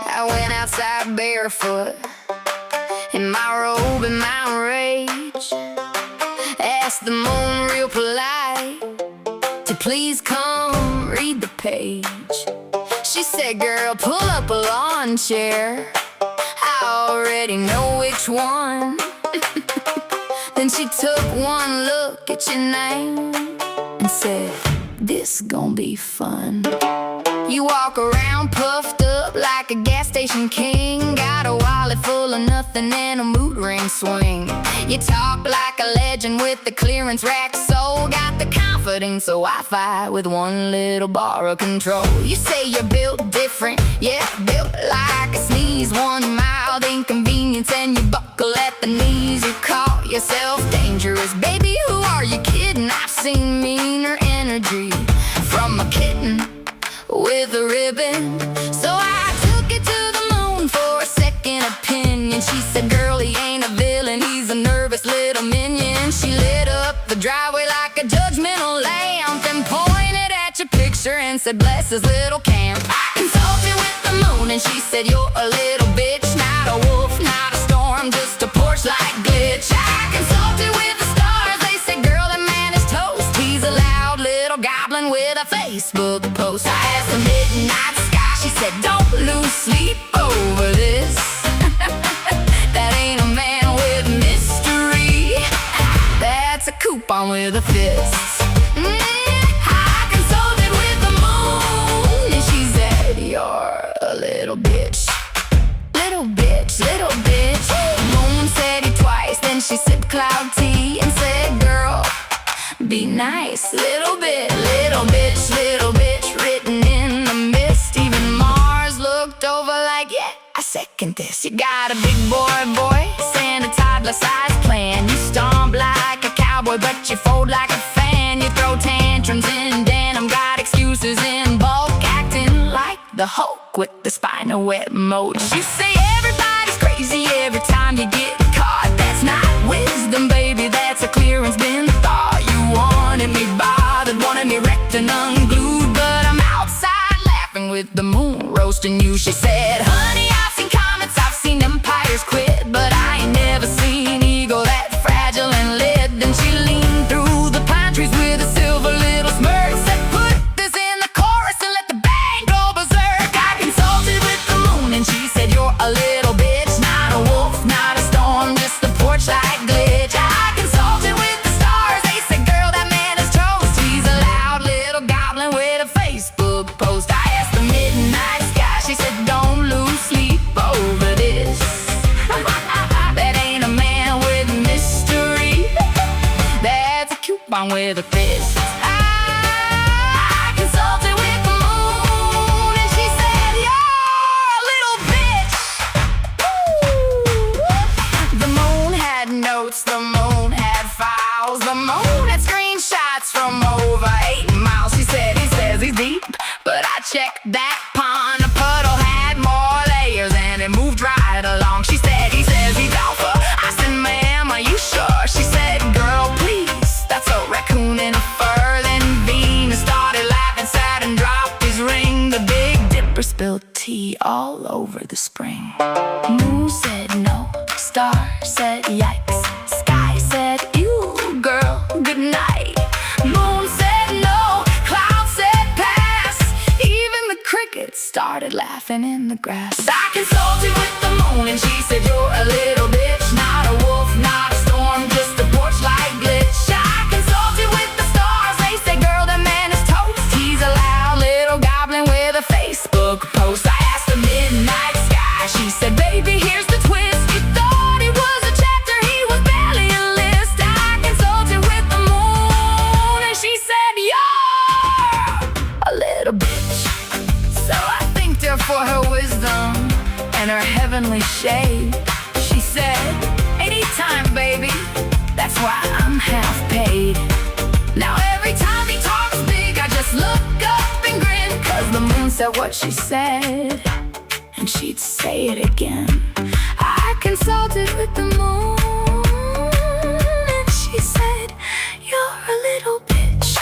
I went outside barefoot in my robe and my rage. Asked the moon real polite to please come read the page. She said, girl, pull up a lawn chair, I already know which one. Then she took one look at your name and said, this gon' be fun. You walk around puffed up like a gas station king, got a wallet full of nothing and a mood ring swing. You talk like a legend with the clearance rack soul, got the confidence of Wi-Fi with one little bar of control. You say you're built different, yeah, built like a sneeze. One mild inconvenience and you buckle at the knees. You call yourself dangerous, baby, who are you kidding? I've seen meaner energy from a kitten with a ribbon. So I took it to the moon for a second opinion. She said, girl, he ain't a villain, he's a nervous little minion. She lit up the driveway like a judgmental lamp and pointed at your picture and said, bless his little camp. I consulted with the moon and she said, you're a little bitch, not a wolf, not a storm, just a porch-like glitch. I consulted with the stars, they said, girl, that man is toast, he's a loud little goblin with a Facebook post. I asked the midnight sky, she said, don't lose sleep over this. That ain't a man with mystery, that's a coupon with a fist. I consulted with the moon and she said, you're a little bitch. Little bitch, little bitch. Moon said it twice, then she sipped cloud tea and said, girl, be nice. Little bit, little bitch, little bitch, written in the mist. Even Mars looked over like, yeah, I second this. You got a big boy, send a toddler-sized plan. You stomp like a cowboy, but you fold like a fan. You throw tantrums in denim, got excuses in bulk, acting like the Hulk with the spinal web mode. You say everybody's crazy every time you get caught. That's not wisdom, baby, that's a clearance bin thought. You wanted me bothered, wanted me wrecked and unglued, but I'm outside laughing with the moon roasting you. She said, honey, I've seen comets, I've seen empires quit, but I ain't never seen ego that fragile and lit. Then she leaned through the pine trees with a silver little smirk, said, put this in the chorus and let the band go berserk. I consulted with the moon and she said, you're a little bitch, not a wolf, not a storm, just a porch-like glitch. I consulted with the stars, they said, girl, that man is toast, he's a loud little goblin with a Facebook post. I asked the midnight sky, she said, don't lose sleep over this. That ain't a man with mystery, that's a coupon with a fist. I consulted with the moon and she said, you're a little bitch. Woo! The moon had notes, the moon had files, the moon had screenshots from over 8 miles. She said, he says he's deep, but I checked that pond. A puddle had more layers and it moved right along. She said, he says he's alpha. I said, ma'am, are you sure? She said, girl, please, that's a raccoon in a fur. Then Venus started laughing, Saturn dropped his ring. The Big Dipper spilled tea all over the spring. Moon said no, star said yikes, sky said ew, girl, good night. Moon said no, cloud said pass, even the crickets started laughing in the grass. I consulted with the moon and she said, you're a little bitch, not a wolf, not a storm, just a porch-like glitch. I consulted with the stars, they said, girl, that man is toast, he's a loud little goblin with a Facebook post. I asked the midnight sky, she said, baby, here's the twist. You thought he was a chapter, he was barely a list. I consulted with the moon and she said, you're a little bitch. So I thanked her for her wisdom and her heavenly shade. She said, anytime, baby, that's why I'm half paid. Now every time he talks big, I just look up and grin, 'cause the moon said what she said, and she'd say it again. I consulted with the moon and she said, you're a little bitch.